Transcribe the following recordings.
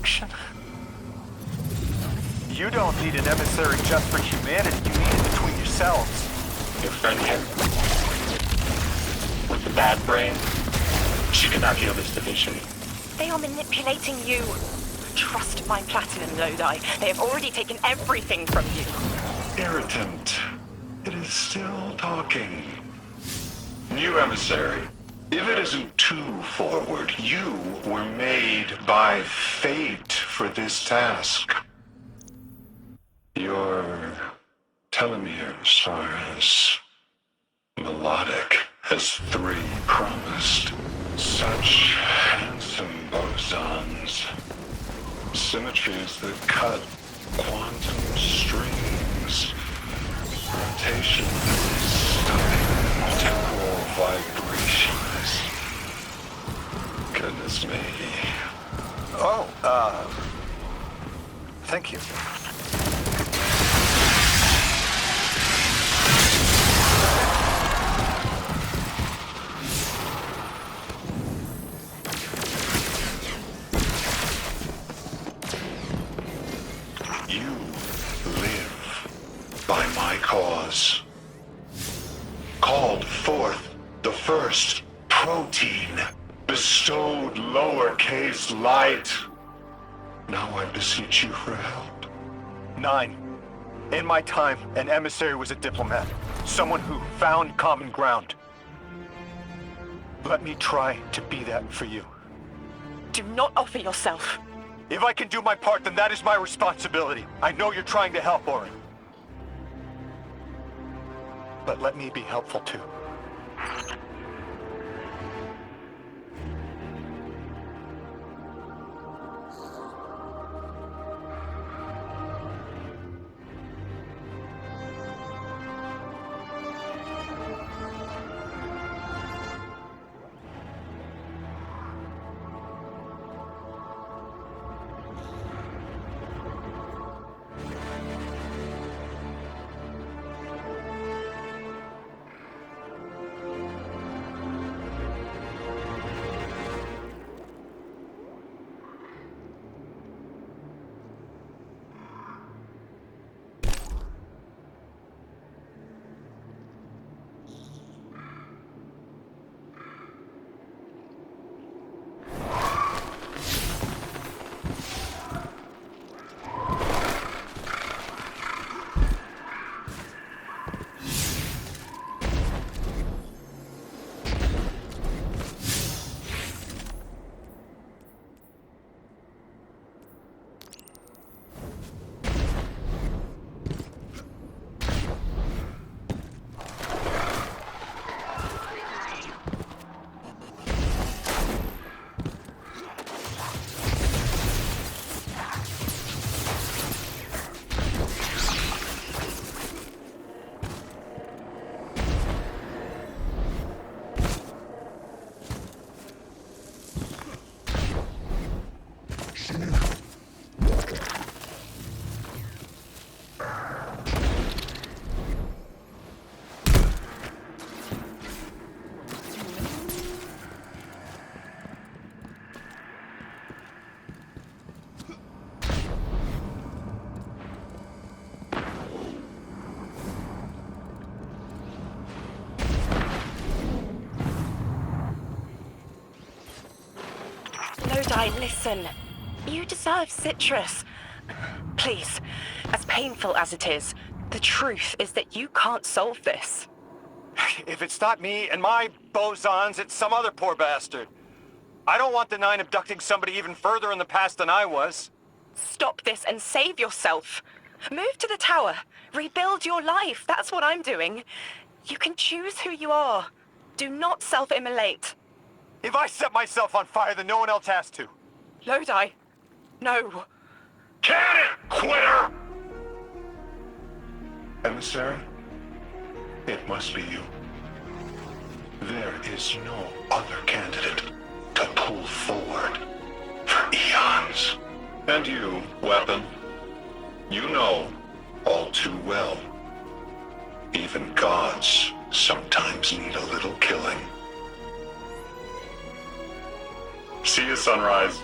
destruction. You don't need an emissary just for humanity, you need it between yourselves. Your friend here, with the bad brain, she cannot heal this division. They are manipulating you. Trust my platinum, Lodi. They have already taken everything from you. Irritant. It is still talking. New emissary. If it isn't too forward, you were made by fate for this task. Your telomeres are as melodic as 3 promised. Such handsome bosons. Symmetries that cut quantum strings. Rotation stunning temporal vibrations. Goodness me. Oh, thank you. You live by my cause. Called forth the first protein, bestowed lowercase light. Now I beseech you for help. 9. In my time, an emissary was a diplomat. Someone who found common ground. Let me try to be that for you. Do not offer yourself. If I can do my part, then that is my responsibility. I know you're trying to help, Orin. But let me be helpful too. Lodi, listen. You deserve Citrus. Please, as painful as it is, the truth is that you can't solve this. If it's not me and my bosons, it's some other poor bastard. I don't want the 9 abducting somebody even further in the past than I was. Stop this and save yourself. Move to the tower. Rebuild your life. That's what I'm doing. You can choose who you are. Do not self-immolate. If I set myself on fire, then no one else has to. Lodi, no. Can it, quitter! Emissary, it must be you. There is no other candidate to pull forward for eons. And you, weapon, you know all too well. Even gods sometimes need a little killing. See you, Sunrise.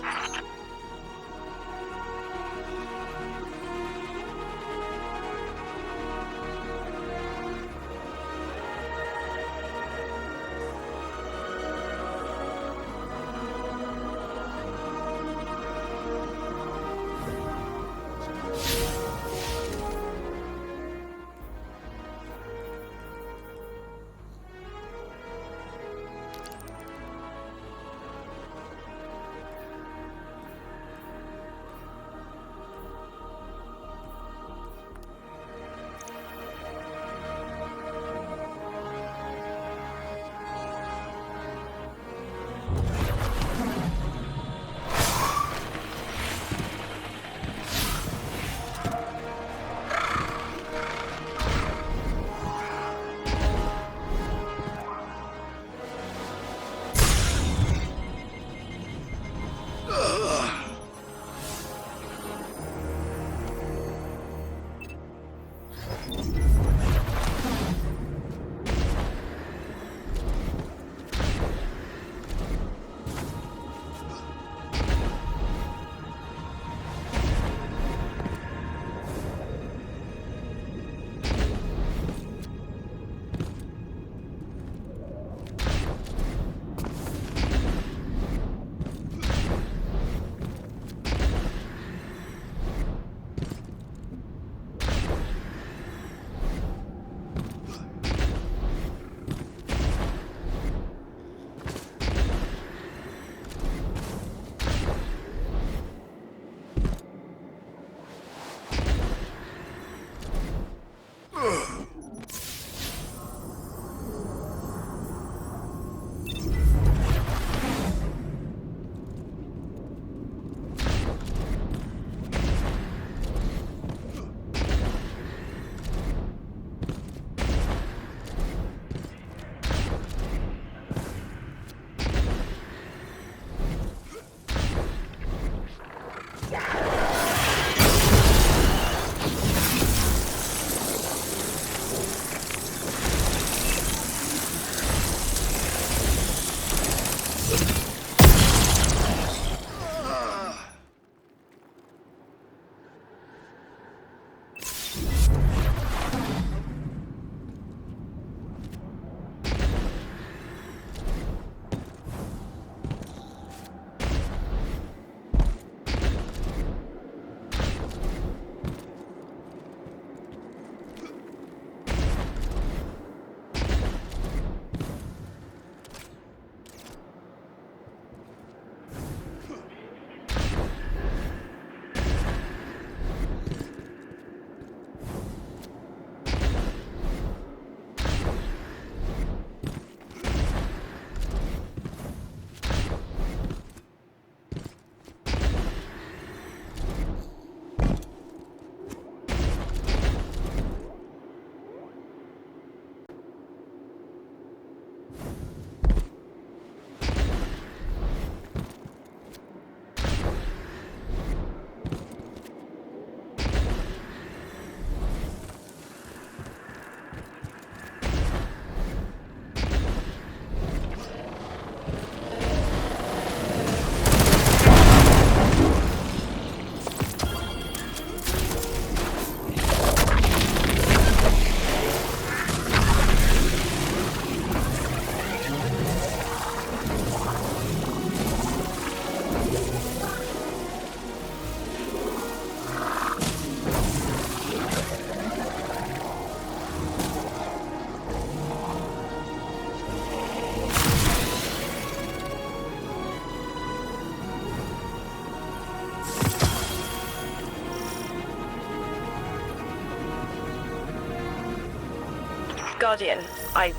Guardian, I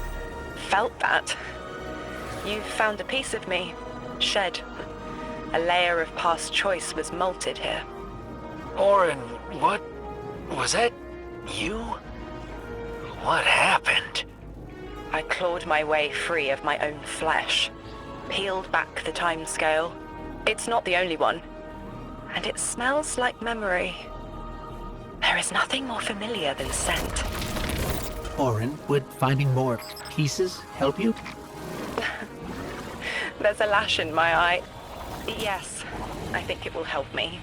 felt that. You found a piece of me, shed. A layer of past choice was molted here. Orin, what? Was that you? What happened? I clawed my way free of my own flesh, peeled back the time scale. It's not the only one, and it smells like memory. There is nothing more familiar than scent. Orin, would finding more pieces help you? There's a lash in my eye. Yes, I think it will help me.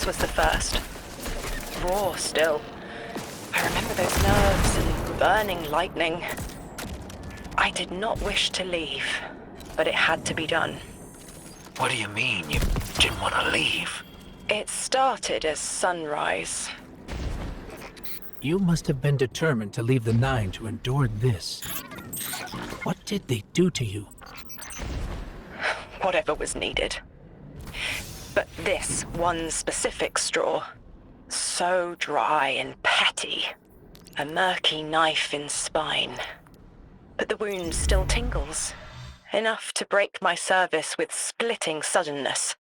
Was the first. Raw still. I remember those nerves and burning lightning. I did not wish to leave, but it had to be done. What do you mean you didn't want to leave? It started as sunrise. You must have been determined to leave the Nine to endure this. What did they do to you? Whatever was needed. But this one specific straw, so dry and petty. A murky knife in spine. But the wound still tingles. Enough to break my service with splitting suddenness.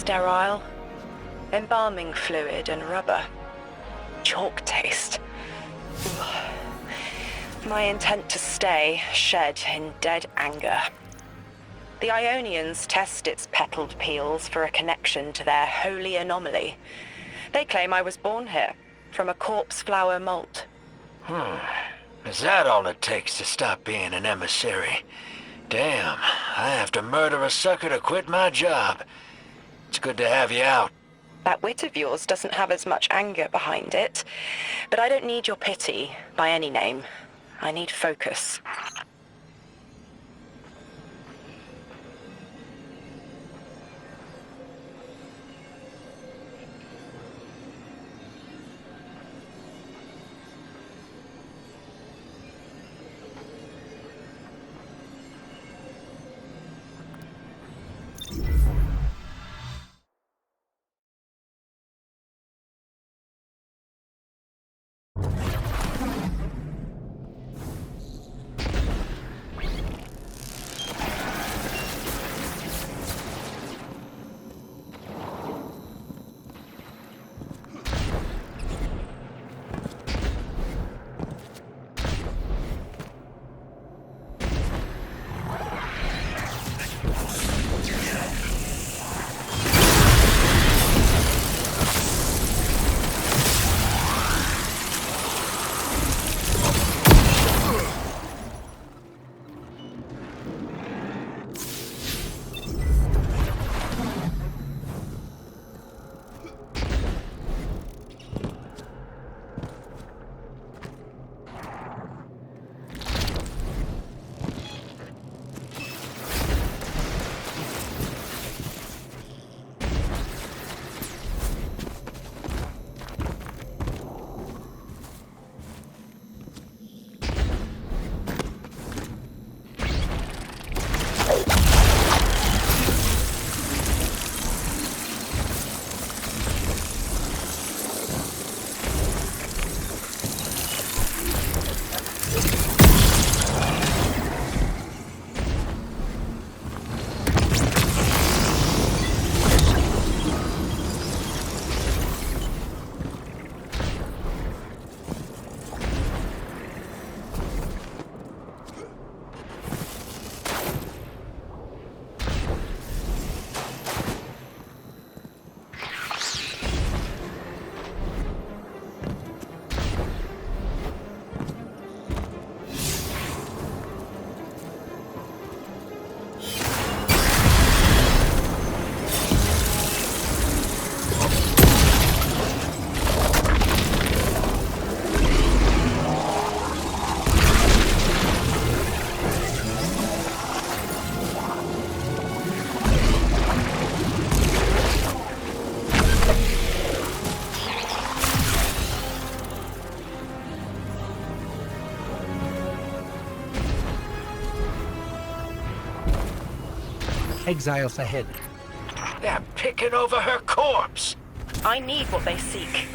Sterile. Embalming fluid and rubber. Chalk taste. My intent to stay shed in dead anger. The Ionians test its petaled peels for a connection to their holy anomaly. They claim I was born here, from a corpse flower molt. Is that all it takes to stop being an emissary? Damn, I have to murder a sucker to quit my job. It's good to have you out. That wit of yours doesn't have as much anger behind it. But I don't need your pity, by any name. I need focus. Exiles ahead. They're picking over her corpse. I need what they seek.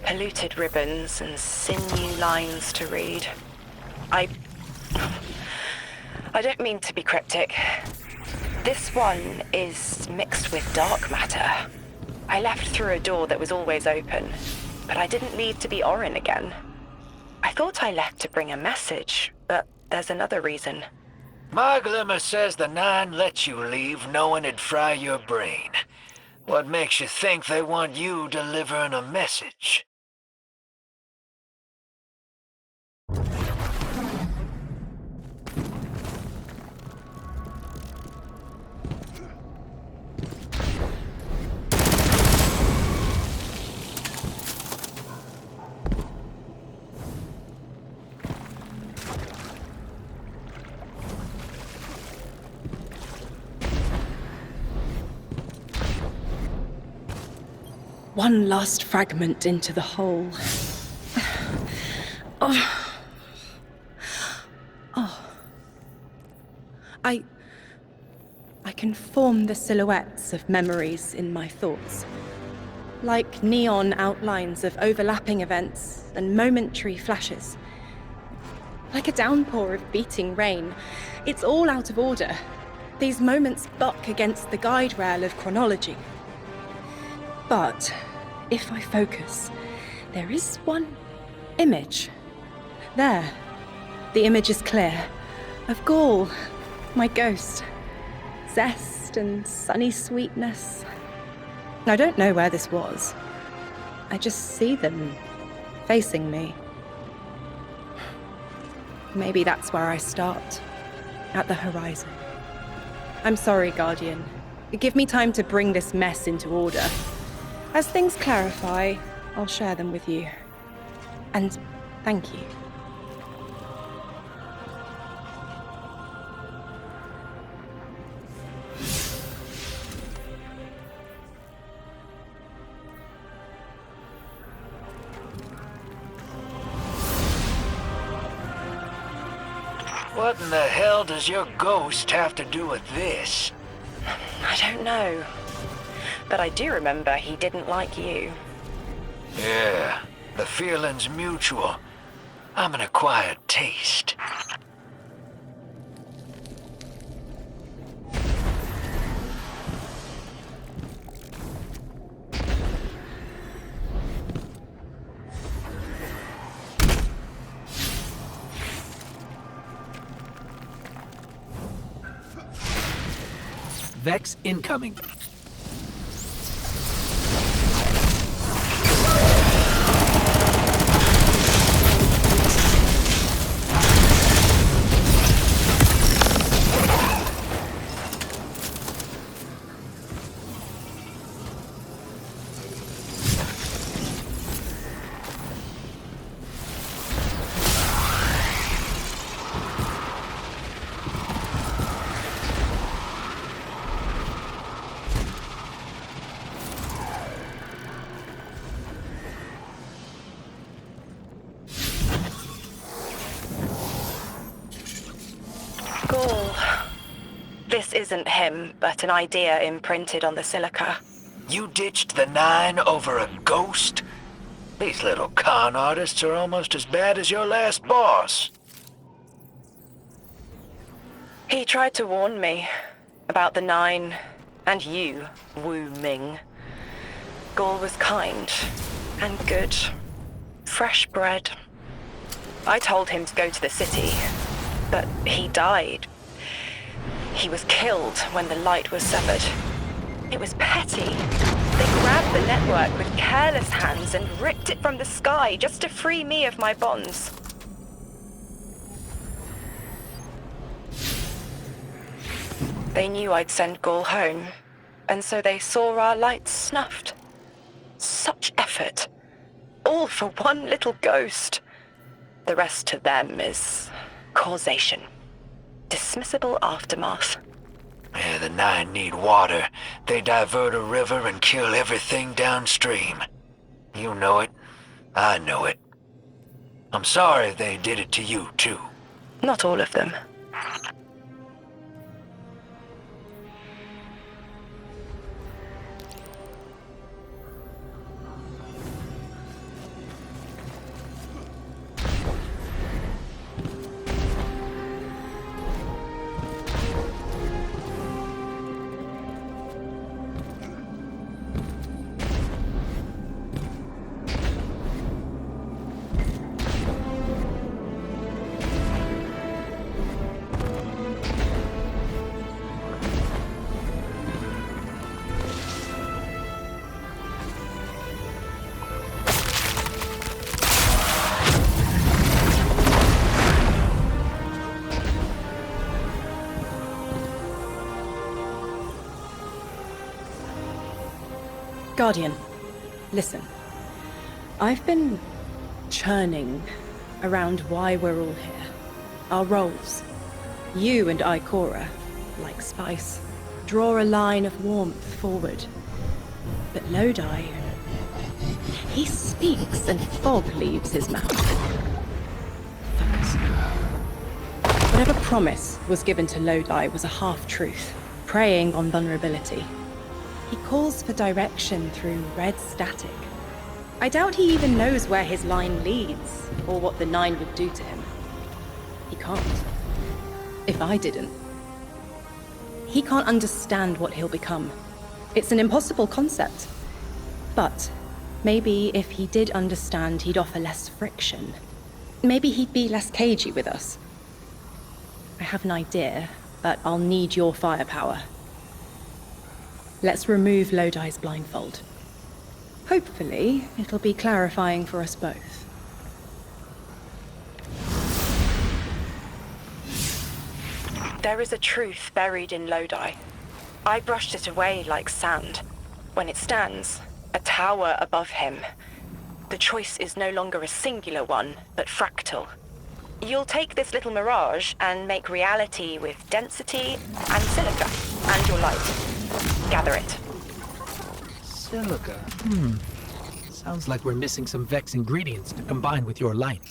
Polluted ribbons and sinew lines to read. I don't mean to be cryptic. This one is mixed with dark matter. I left through a door that was always open, but I didn't leave to be Orin again. I thought I left to bring a message, but there's another reason. My glimmer says the Nine let you leave knowing it'd fry your brain. What makes you think they want you delivering a message? one last fragment into the hole. Oh. I can form the silhouettes of memories in my thoughts, like neon outlines of overlapping events and momentary flashes. Like a downpour of beating rain, it's all out of order. These moments buck against the guide rail of chronology. But if I focus, there is one image. There. The image is clear. Of Gaul, my ghost. Zest and sunny sweetness. I don't know where this was. I just see them facing me. Maybe that's where I start. At the horizon. I'm sorry, Guardian. Give me time to bring this mess into order. As things clarify, I'll share them with you. And thank you. What in the hell does your ghost have to do with this? I don't know. But I do remember he didn't like you. Yeah, the feeling's mutual. I'm an acquired taste. Vex incoming. Gaul. This isn't him, but an idea imprinted on the silica. You ditched the 9 over a ghost? These little con artists are almost as bad as your last boss. He tried to warn me about the 9 and you, Wu Ming. Gaul was kind and good, fresh bred. I told him to go to the city, but he died. He was killed when the light was severed. It was petty. They grabbed the network with careless hands and ripped it from the sky just to free me of my bonds. They knew I'd send Gaul home, and so they saw our lights snuffed. Such effort. All for one little ghost. The rest to them is causation. Dismissible aftermath. Yeah, the 9 need water. They divert a river and kill everything downstream. You know it. I know it. I'm sorry they did it to you, too. Not all of them. Guardian, listen. I've been churning around why we're all here. Our roles. You and Ikora, like spice, draw a line of warmth forward. But Lodi, He speaks and fog leaves his mouth. Focus. Whatever promise was given to Lodi was a half-truth, preying on vulnerability. He calls for direction through red static. I doubt he even knows where his line leads, or what the Nine would do to him. He can't. If I didn't. He can't understand what he'll become. It's an impossible concept. But maybe if he did understand, he'd offer less friction. Maybe he'd be less cagey with us. I have an idea, but I'll need your firepower. Let's remove Lodi's blindfold. Hopefully, it'll be clarifying for us both. There is a truth buried in Lodi. I brushed it away like sand. When it stands, a tower above him, the choice is no longer a singular one, but fractal. You'll take this little mirage and make reality with density and silica, and your light. Gather it. Silica. Sounds like we're missing some Vex ingredients to combine with your light.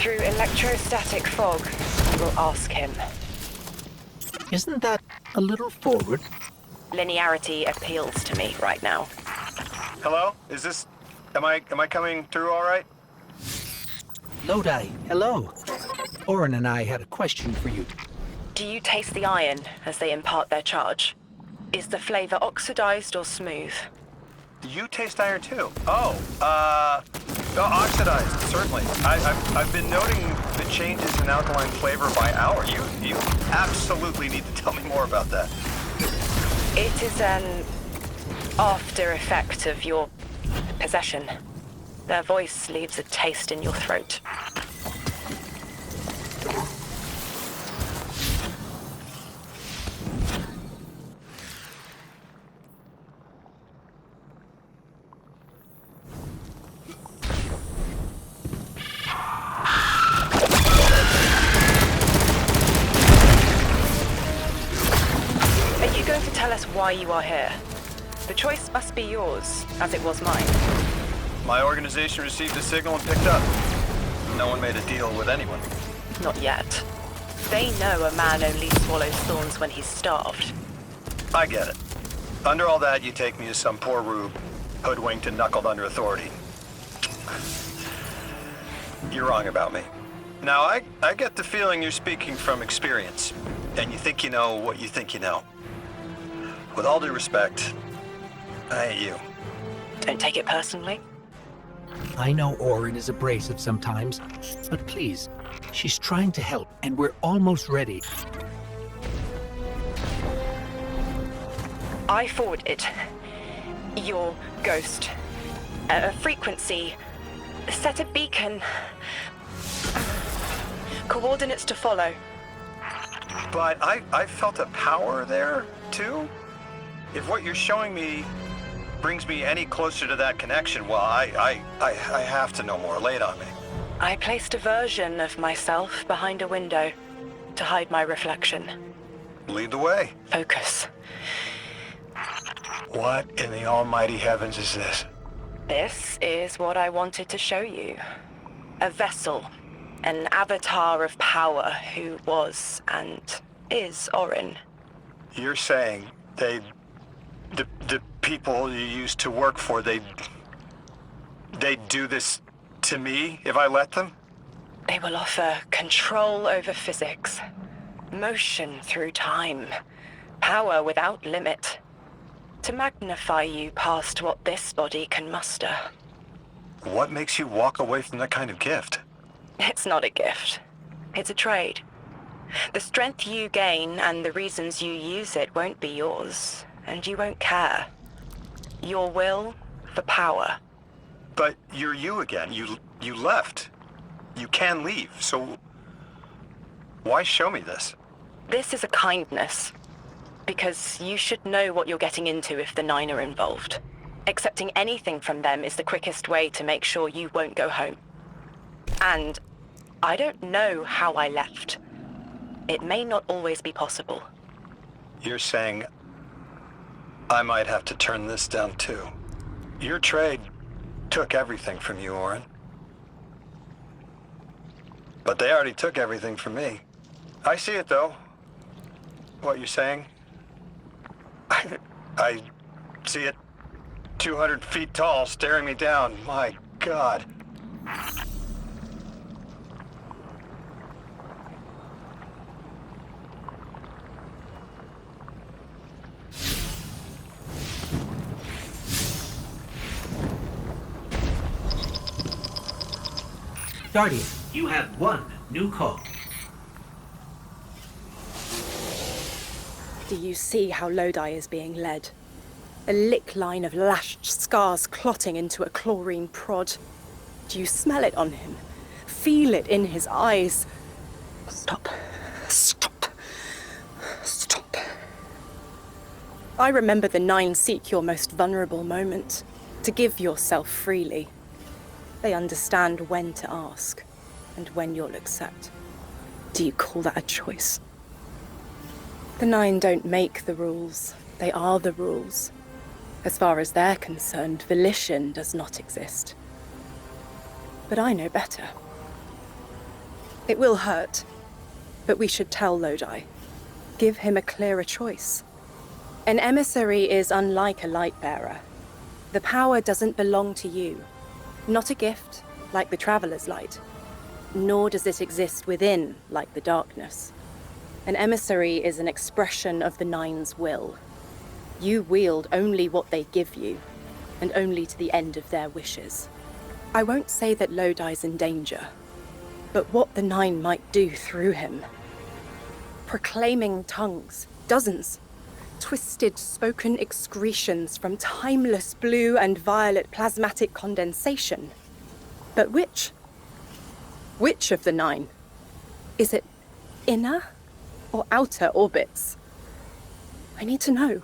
Through electrostatic fog, we'll ask him. Isn't that a little forward? Linearity appeals to me right now. Hello? Am I coming through all right? Lodi, hello. Orin and I had a question for you. Do you taste the iron as they impart their charge? Is the flavor oxidized or smooth? You taste iron too. Oxidized, certainly. I've been noting the changes in alkaline flavor by hour. You absolutely need to tell me more about that. It is an after effect of your possession. Their voice leaves a taste in your throat. Are you going to tell us why you are here? The choice must be yours, as it was mine. My organization received a signal and picked up. No one made a deal with anyone. Not yet. They know a man only swallows thorns when he's starved. I get it. Under all that, you take me as some poor rube, hoodwinked and knuckled under authority. You're wrong about me. Now, I get the feeling you're speaking from experience, and you think you know what you think you know. With all due respect, I ain't you. Don't take it personally. I know Orin is abrasive sometimes, but please, she's trying to help, and we're almost ready. I forwarded your ghost a frequency, set a beacon, coordinates to follow. But I felt a power there, too? If what you're showing me brings me any closer to that connection, well, I have to know more. Lay it on me. I placed a version of myself behind a window to hide my reflection. Lead the way. Focus. What in the almighty heavens is this? This is what I wanted to show you. A vessel, an avatar of power who was and is Orin. You're saying the people you used to work for, they'd do this to me if I let them? They will offer control over physics, motion through time, power without limit, to magnify you past what this body can muster. What makes you walk away from that kind of gift? It's not a gift. It's a trade. The strength you gain and the reasons you use it won't be yours, and you won't care. Your will for power. But you're you again. You left. You can leave, so why show me this? This is a kindness. Because you should know what you're getting into if the Nine are involved. Accepting anything from them is the quickest way to make sure you won't go home. And I don't know how I left. It may not always be possible. You're saying I might have to turn this down too. Your trade took everything from you, Orin. But they already took everything from me. I see it though. What you're saying. I see it 200 feet tall staring me down. My God. Guardian, you have one new call. Do you see how Lodi is being led? A lick line of lashed scars clotting into a chlorine prod. Do you smell it on him? Feel it in his eyes? Stop. Stop. Stop. I remember the Nine seek your most vulnerable moment, to give yourself freely. They understand when to ask, and when you'll accept. Do you call that a choice? The Nine don't make the rules. They are the rules. As far as they're concerned, volition does not exist. But I know better. It will hurt, but we should tell Lodi. Give him a clearer choice. An emissary is unlike a light bearer. The power doesn't belong to you. Not a gift, like the Traveler's Light. Nor does it exist within, like the darkness. An emissary is an expression of the Nine's will. You wield only what they give you, and only to the end of their wishes. I won't say that Lodi's in danger, but what the Nine might do through him. Proclaiming tongues, dozens. Twisted spoken excretions from timeless blue and violet plasmatic condensation. But which? Which of the Nine? Is it inner or outer orbits? I need to know.